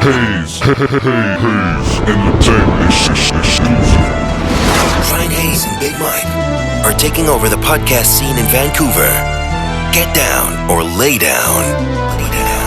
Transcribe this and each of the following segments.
Hayes, Entertainment exclusive. Brian Hayes and Big Mike are taking over the podcast scene in Vancouver. Get down or lay down. Lay down.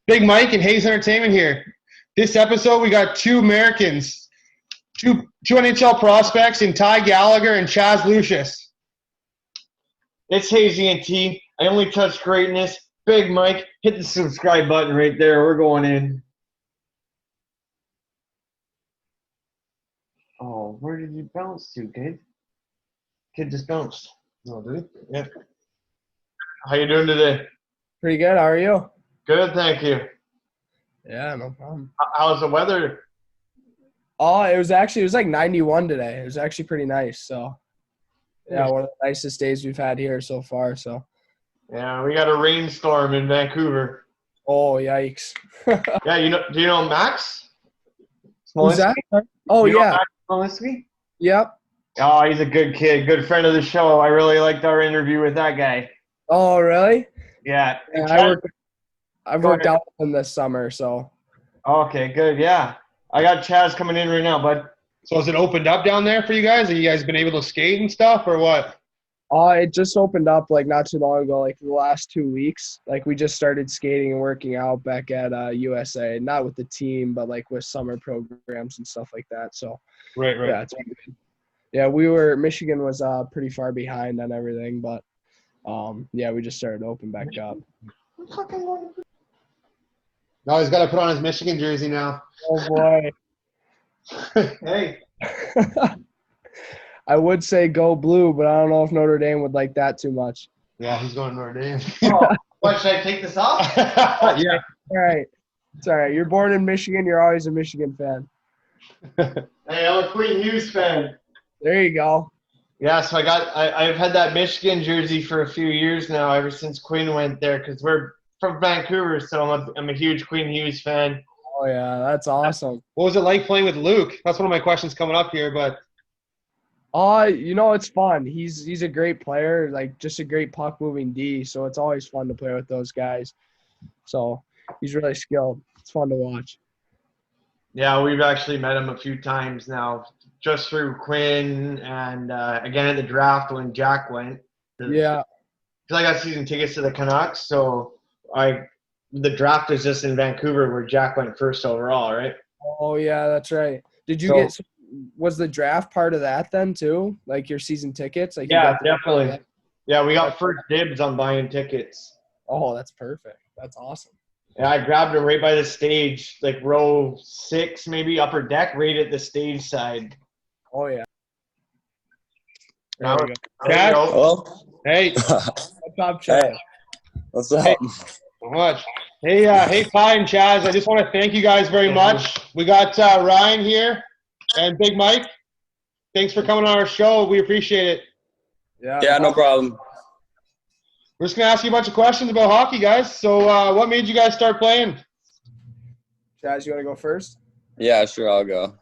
Big Mike and Hayes Entertainment here. This episode, we got two Americans, two NHL prospects in Gallagher and Chaz Lucius. It's Hayes ENT. I only touch greatness. Big Mike, hit the subscribe button right there. We're going in. Oh, where did you bounce to, kid? Kid just bounced. Oh, did he? Yeah. How you doing today? Pretty good. How are you? Good, thank you. Yeah, no problem. How's the weather? Oh, it was like 91 today. It was actually pretty nice. So, yeah, one of the nicest days we've had here so far. So, Yeah, we got a rainstorm in Vancouver. oh, yikes. Yeah, do you know Max? Who's that? Oh, You know yeah. Max Smolinski? Yep. Oh, he's a good kid, good friend of the show. I really liked our interview with that guy. Oh, really? Yeah. Yeah, I've worked out with him this summer, so. Okay, good. Yeah. I got Chaz coming in right now, bud. So has it opened up down there for you guys? Have you guys been able to skate and stuff or what? It just opened up, like, not too long ago, like, the last 2 weeks. Like, we just started skating and working out back at USA. Not with the team, but, like, with summer programs and stuff like that. So, Right. yeah, it's been good. Yeah, Michigan was pretty far behind on everything, but, yeah, we just started to open back up. Now he's got to put on his Michigan jersey now. Oh, boy. Hey. I would say go blue, but I don't know if Notre Dame would like that too much. Yeah, he's going to Notre Dame. What, should I take this off? Yeah. All right. It's all right. You're born in Michigan. You're always a Michigan fan. Hey, I'm a Queen Hughes fan. There you go. Yeah, so I've had that Michigan jersey for a few years now, ever since Queen went there, because we're from Vancouver, so I'm a huge Queen Hughes fan. Oh, yeah. That's awesome. What was it like playing with Luke? That's one of my questions coming up here, but It's fun. He's a great player, like just a great puck-moving D, so it's always fun to play with those guys. So he's really skilled. It's fun to watch. Yeah, we've actually met him a few times now, just through Quinn and again at the draft when Jack went. Yeah. Because I got season tickets to the Canucks, so the draft was just in Vancouver where Jack went first overall, right? Oh, yeah, that's right. Did you was the draft part of that then too? Like your season tickets? Like Yeah, definitely. Yeah, we got first dibs on buying tickets. Oh, that's perfect. That's awesome. Yeah, I grabbed them right by the stage, like row 6, maybe upper deck, right at the stage side. Oh, yeah. There we go. There you go. Hello? hey. What's up, Chad? Hey. What's up? Hey. So much. Hey, Ty and Chaz. I just want to thank you guys very much. We got Ryan here and Big Mike. Thanks for coming on our show. We appreciate it. Yeah, no problem. We're just gonna ask you a bunch of questions about hockey, guys. So, what made you guys start playing? Chaz, you want to go first? Yeah, sure, I'll go.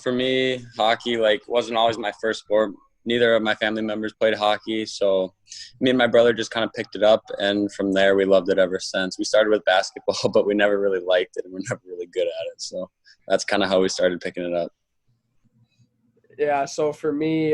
For me, hockey wasn't always my first sport. Neither of my family members played hockey, so me and my brother just kind of picked it up, and from there we loved it ever since. We started with basketball, but we never really liked it, and we're never really good at it. So that's kind of how we started picking it up. Yeah, so for me,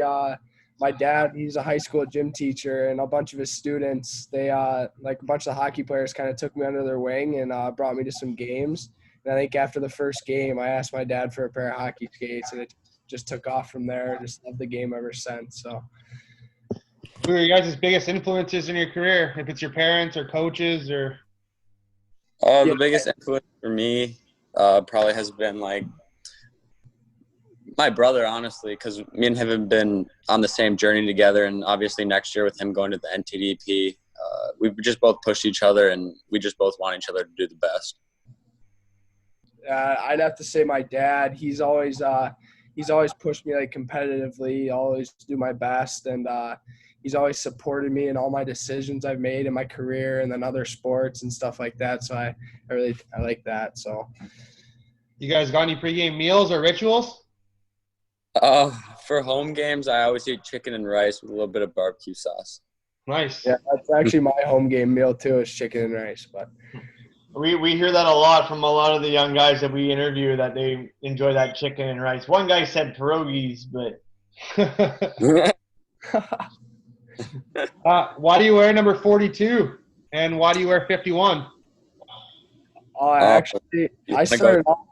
my dad, he's a high school gym teacher, and a bunch of his students, they like a bunch of the hockey players kind of took me under their wing and brought me to some games. And I think after the first game, I asked my dad for a pair of hockey skates, and it just took off from there. Just loved the game ever since. So, Who are your guys' biggest influences in your career? If it's your parents or coaches or The biggest influence for me probably has been my brother, honestly, because me and him have been on the same journey together, and obviously next year with him going to the NTDP, we just both pushed each other, and we just both want each other to do the best. I'd have to say my dad. He's always pushed me competitively, always do my best, and he's always supported me in all my decisions I've made in my career and then other sports and stuff like that. So I like that. So, you guys got any pregame meals or rituals? For home games, I always eat chicken and rice with a little bit of barbecue sauce. Nice. Yeah, that's actually my home game meal too, is chicken and rice. But We hear that a lot from a lot of the young guys that we interview, that they enjoy that chicken and rice. One guy said pierogies, but why do you wear number 42? And why do you wear 51? I started off.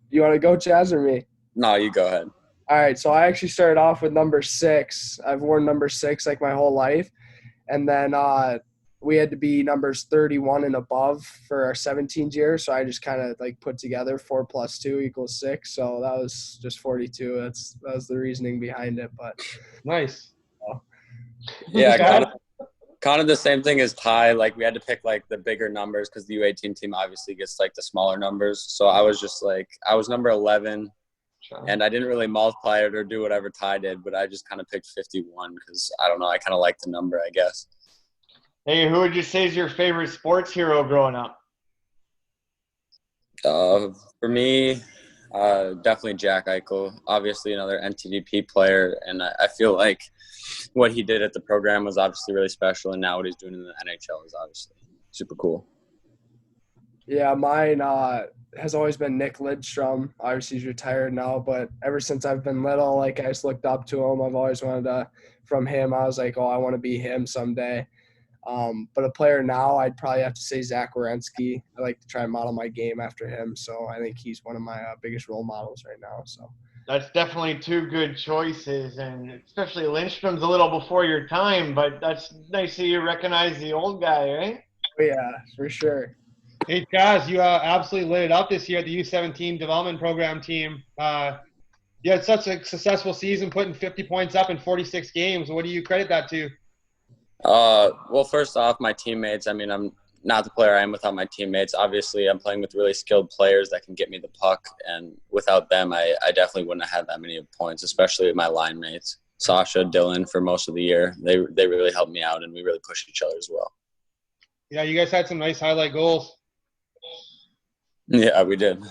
You want to go, Chaz, or me? No, you go ahead. All right, so I actually started off with number 6. I've worn number 6 my whole life. And then we had to be numbers 31 and above for our 17th year. So I just kind of put together 4 + 2 = 6. So that was just 42. That was the reasoning behind it. But nice. Yeah, kind of the same thing as Ty. We had to pick the bigger numbers because the U18 team obviously gets the smaller numbers. So I was just I was number 11. And I didn't really multiply it or do whatever Ty did, but I just kind of picked 51 because, I don't know, I kind of like the number, I guess. Hey, who would you say is your favorite sports hero growing up? For me, definitely Jack Eichel, obviously another NTDP player. And I feel like what he did at the program was obviously really special, and now what he's doing in the NHL is obviously super cool. Yeah, mine has always been Nick Lidstrom. Obviously, he's retired now, but ever since I've been little, I just looked up to him. I've always wanted from him. I was I want to be him someday. But a player now, I'd probably have to say Zach Werenski. I like to try and model my game after him, so I think he's one of my biggest role models right now. So that's definitely 2 good choices, and especially Lindstrom's a little before your time, but that's nice that you recognize the old guy, right? Oh, yeah, for sure. Hey, Chaz, you absolutely lit it up this year at the U17 development program team. You had such a successful season, putting 50 points up in 46 games. What do you credit that to? Well, first off, my teammates. I mean, I'm not the player I am without my teammates. Obviously, I'm playing with really skilled players that can get me the puck, and without them, I definitely wouldn't have had that many points, especially with my line mates. Sasha, Dylan, for most of the year. They really helped me out, and we really pushed each other as well. Yeah, you guys had some nice highlight goals. Yeah, we did.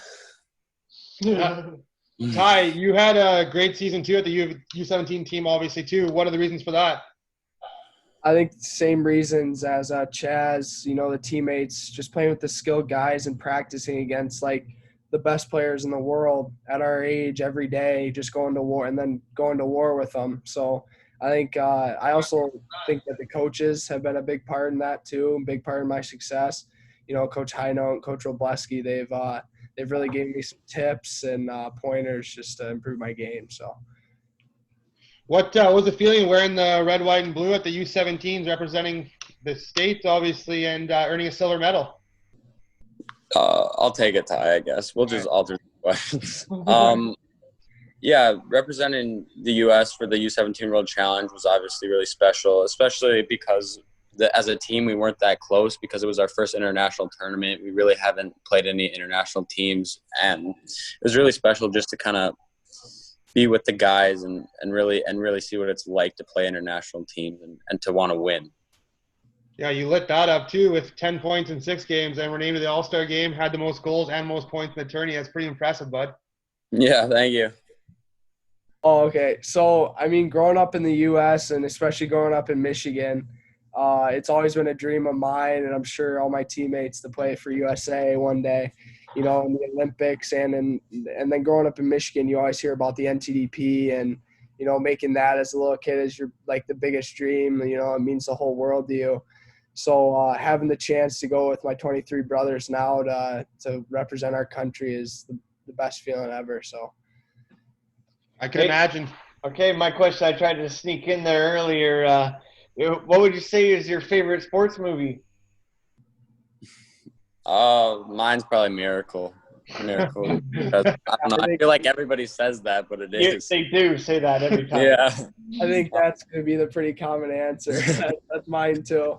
Ty, you had a great season too at the U17 team, obviously too. What are the reasons for that? I think the same reasons as Chaz, the teammates, just playing with the skilled guys and practicing against the best players in the world at our age every day, just going to war and then going to war with them. So I think I also think that the coaches have been a big part in that too, a big part in my success. Coach Heino and Coach Robleski, they've really given me some tips and pointers just to improve my game. So, what was the feeling wearing the red, white, and blue at the U17s, representing the state, obviously, and earning a silver medal? I'll take it, Ty. I guess we'll just alter the questions. Yeah, representing the U.S. for the U17 World Challenge was obviously really special, especially because as a team, we weren't that close because it was our first international tournament. We really haven't played any international teams, and it was really special just to kind of be with the guys and really see what it's like to play international teams and to want to win. Yeah, you lit that up too with 10 points in 6 games, and were named to the All-Star game, had the most goals and most points in the tourney. That's pretty impressive, bud. Yeah, thank you. Oh, okay. So, I mean, growing up in the U.S. and especially growing up in Michigan, it's always been a dream of mine, and I'm sure all my teammates, to play for USA one day, in the Olympics. And then growing up in Michigan, you always hear about the NTDP and, making that as a little kid as your, like, the biggest dream. It means the whole world to you. So having the chance to go with my 23 brothers now to represent our country is the best feeling ever. So I can imagine. Okay, my question, I tried to sneak in there earlier. What would you say is your favorite sports movie? Mine's probably Miracle. Miracle. I don't know. I feel like everybody says that, but it is. They do say that every time. Yeah. I think that's going to be the pretty common answer. That's mine too.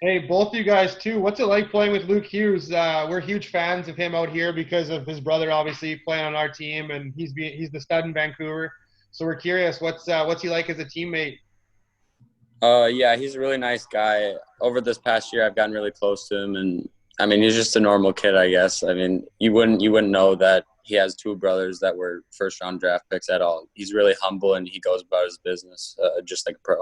Hey, both of you guys too. What's it like playing with Luke Hughes? We're huge fans of him out here because of his brother, obviously playing on our team, and he's the stud in Vancouver. So we're curious, what's he like as a teammate? Yeah, he's a really nice guy. Over this past year, I've gotten really close to him, and I mean, he's just a normal kid, I guess. I mean, you wouldn't know that he has 2 brothers that were first-round draft picks at all. He's really humble, and he goes about his business just like a pro.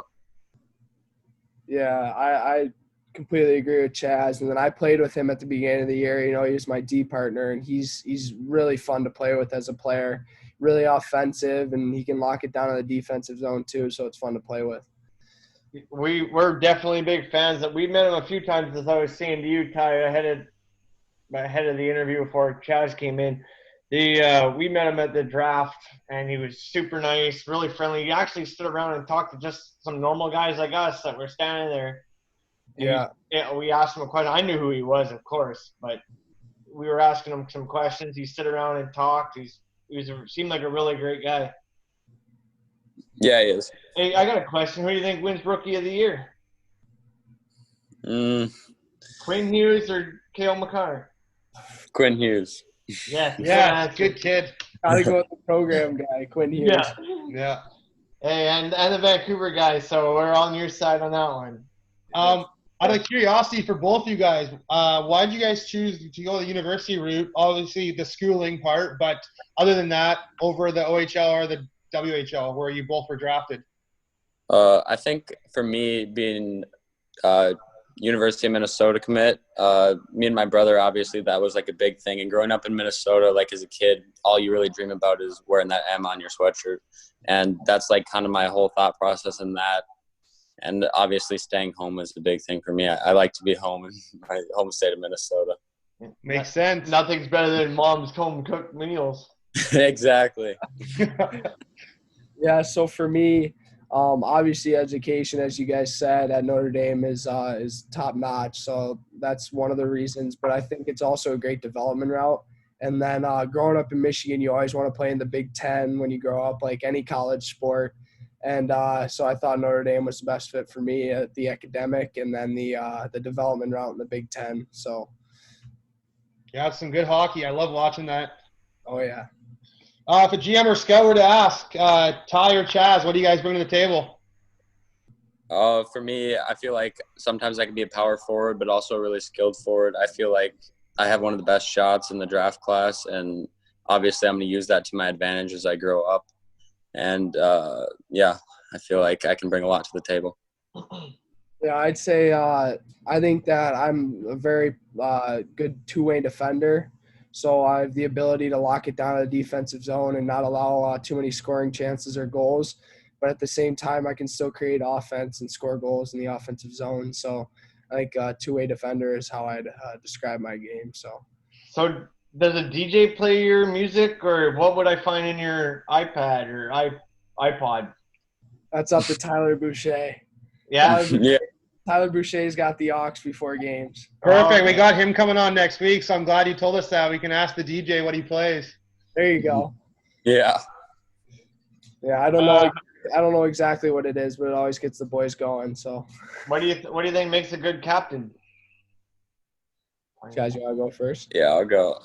Yeah, I completely agree with Chaz. And then I played with him at the beginning of the year. He was my D partner, and he's really fun to play with as a player. Really offensive, and he can lock it down in the defensive zone too, so it's fun to play with. We're definitely big fans. We met him a few times, as I was saying to you, Ty, ahead of the interview before Chaz came in. We met him at the draft, and he was super nice, really friendly. He actually stood around and talked to just some normal guys like us that were standing there. And we asked him a question. I knew who he was, of course, but we were asking him some questions. He stood around and talked. He seemed like a really great guy. Yeah, he is. Hey, I got a question. Who do you think wins Rookie of the Year? Quinn Hughes or Cale Makar? Quinn Hughes. Yeah, good kid. Gotta go with the program guy, Quinn Hughes. Yeah. Hey, and the Vancouver guy, so we're on your side on that one. Out of curiosity for both you guys, why did you guys choose to go the university route? Obviously, the schooling part, but other than that, over the OHL or the WHL, where you both were drafted? I think for me, being University of Minnesota commit, me and my brother, obviously, that was like a big thing. And growing up in Minnesota, like as a kid, all you really dream about is wearing that M on your sweatshirt. And that's like kind of my whole thought process in that. And obviously staying home is a big thing for me. I like to be home in my home state of Minnesota. Makes sense. Nothing's better than mom's home-cooked meals. Exactly. Yeah, so for me, obviously education, as you guys said, at Notre Dame is top notch. So that's one of the reasons. But I think it's also a great development route. And then growing up in Michigan, you always want to play in the Big Ten when you grow up, like any college sport. And so I thought Notre Dame was the best fit for me at the academic and then the development route in the Big Ten. So Yeah, it's some good hockey. I love watching that. Oh, yeah. If a GM or scout were to ask, Ty or Chaz, what do you guys bring to the table? For me, I feel like sometimes I can be a power forward, but also a really skilled forward. I feel like I have one of the best shots in the draft class, and obviously I'm going to use that to my advantage as I grow up. And, yeah, I feel like I can bring a lot to the table. Yeah, I'd say I think that I'm a very good two-way defender. So I have the ability to lock it down in the defensive zone and not allow too many scoring chances or goals. But at the same time, I can still create offense and score goals in the offensive zone. So I think two-way defender is how I'd describe my game. So does a DJ play your music, or what would I find in your iPad or iPod? That's up to Tyler Boucher. Yeah? Yeah. Tyler Boucher's got the aux before games. Perfect. We got him coming on next week, so I'm glad you told us that. We can ask the DJ what he plays. There you go. Yeah. Yeah, I don't know I don't know exactly what it is, but it always gets the boys going. So, What do you think makes a good captain? guys, you want to go first? Yeah, I'll go.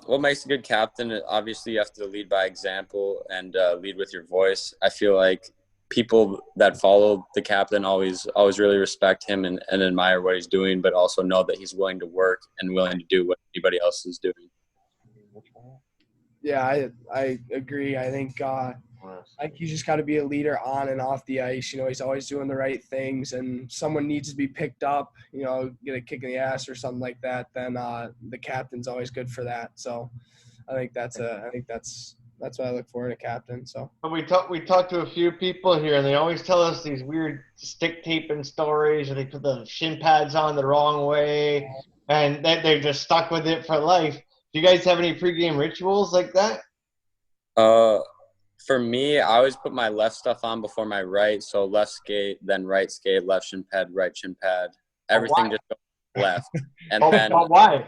What makes a good captain? Obviously, you have to lead by example and lead with your voice. I feel like people that follow the captain always really respect him and admire what he's doing, but also know that he's willing to work and willing to do what anybody else is doing. Yeah, I agree. I think you just got to be a leader on and off the ice. You know, he's always doing the right things, and someone needs to be picked up. You know, get a kick in the ass or something like that. Then the captain's always good for that. So, I think that's what I look for in a captain. So. But we talked to a few people here, and they always tell us these weird stick taping stories, or they put the shin pads on the wrong way, and they're just stuck with it for life. Do you guys have any pregame rituals like that? For me, I always put my left stuff on before my right. So left skate, then right skate, left shin pad, right shin pad. Everything just goes left. And then Why?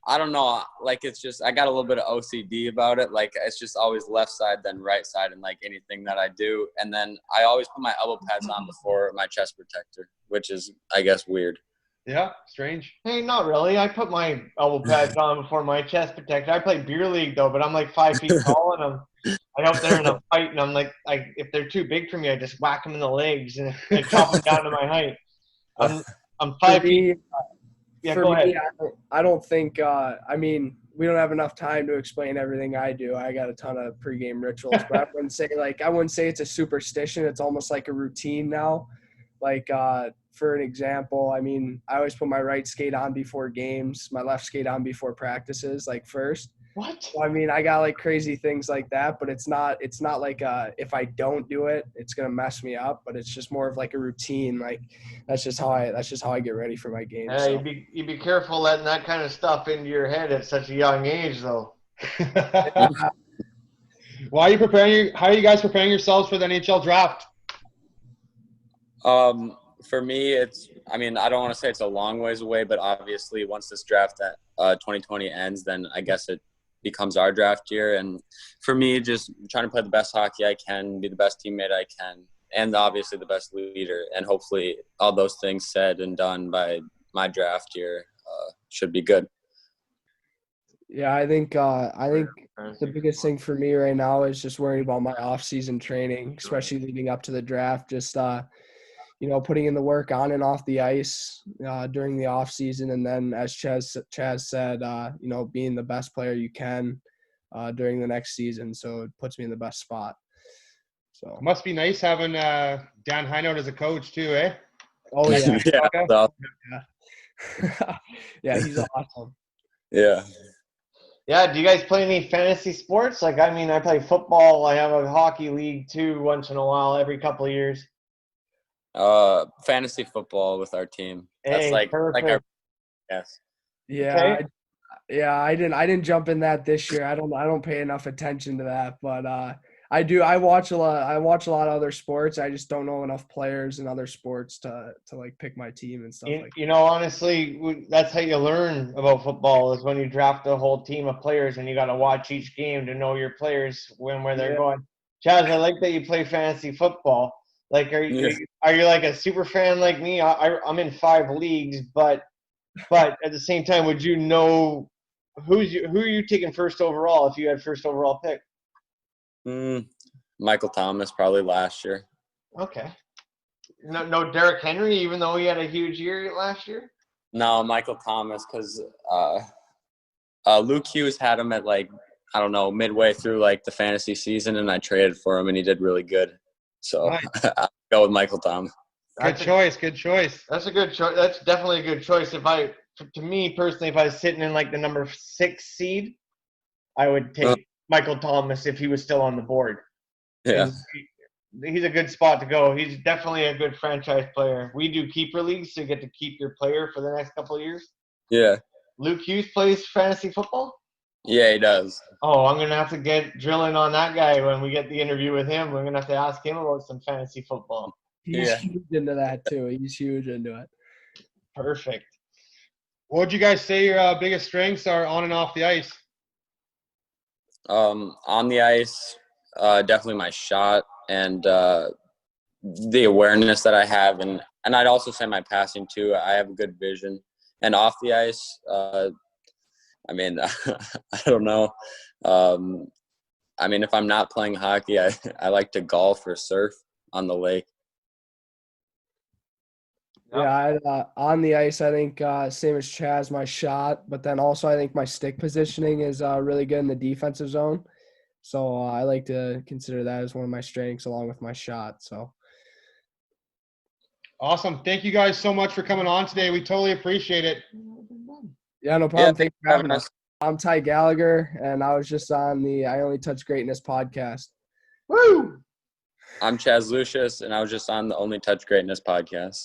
I don't know. Like, it's just, I got a little bit of OCD about it. Like, it's just always left side, then right side, and like anything that I do. And then I always put my elbow pads on before my chest protector, which is, I guess, weird. Yeah, strange. Hey, not really. I put my elbow pads on before my chest protector. I play beer league though, but I'm like 5 feet tall, and I hope they're in a fight, and I'm like, if they're too big for me, I just whack them in the legs and I chop them down to my height. I'm 5 feet. Yeah, go ahead. I don't think. I mean, we don't have enough time to explain everything I do. I got a ton of pregame rituals, but I wouldn't say it's a superstition. It's almost like a routine now. Like, for an example, I mean, I always put my right skate on before games, my left skate on before practices, like first. What? So, I mean, I got like crazy things like that, but it's not like if I don't do it, it's gonna mess me up. But it's just more of like a routine. Like that's just how I get ready for my games. Yeah, you be careful letting that kind of stuff into your head at such a young age, though. How are you guys preparing yourselves for the NHL draft? For me, I don't want to say it's a long ways away, but obviously once this draft 2020 ends, then I guess it becomes our draft year. And for me, just trying to play the best hockey I can, be the best teammate I can, and obviously the best leader. And hopefully all those things said and done by my draft year should be good. Yeah, I think the biggest thing for me right now is just worrying about my off-season training, especially leading up to the draft. Just putting in the work on and off the ice during the off season, and then as Chaz said, being the best player you can during the next season. So it puts me in the best spot. So it must be nice having Dan Heinold as a coach too, eh? Oh yeah, Yeah. Yeah, he's awesome. Yeah. Yeah, do you guys play any fantasy sports? Like, I mean, I play football. I have a hockey league too once in a while, every couple of years. Fantasy football with our team. Hey, That's perfect. our yes. Yeah. Okay. I didn't jump in that this year. I don't pay enough attention to that, but I do. I watch a lot of other sports. I just don't know enough players in other sports to like pick my team and stuff like that. You know, honestly, that's how you learn about football is when you draft a whole team of players and you got to watch each game to know your players where they're going. Chaz, I like that you play fantasy football. Like, are you like a super fan like me? I'm in 5 leagues, but at the same time, would you know who are you taking first overall if you had first overall pick? Michael Thomas probably last year. Okay. No Derrick Henry, even though he had a huge year last year? No, Michael Thomas, because Luke Hughes had him at midway through the fantasy season, and I traded for him, and he did really good. So Nice. I'll go with Michael Thomas. Good choice. That's a good choice. That's definitely a good choice. To me personally, if I was sitting in the number 6 seed, I would take Michael Thomas if he was still on the board. Yeah. He's a good spot to go. He's definitely a good franchise player. We do keeper leagues, so you get to keep your player for the next couple of years. Yeah. Luke Hughes plays fantasy football? Yeah, he does. Oh, I'm going to have to get drilling on that guy when we get the interview with him. We're going to have to ask him about some fantasy football. He's huge into that too. He's huge into it. Perfect. What would you guys say your biggest strengths are on and off the ice? On the ice, definitely my shot and the awareness that I have, and I'd also say my passing too. I have good vision, and off the ice, I mean, I don't know. I mean, if I'm not playing hockey, I like to golf or surf on the lake. Yeah, on the ice, I think same as Chaz, my shot, but then also I think my stick positioning is really good in the defensive zone. So I like to consider that as one of my strengths along with my shot. So Awesome. Thank you guys so much for coming on today. We totally appreciate it. yeah, no problem. Thanks for having us. I'm Ty Gallagher, and I was just on the I Only Touch Greatness podcast. Woo! I'm Chaz Lucius, and I was just on the Only Touch Greatness podcast.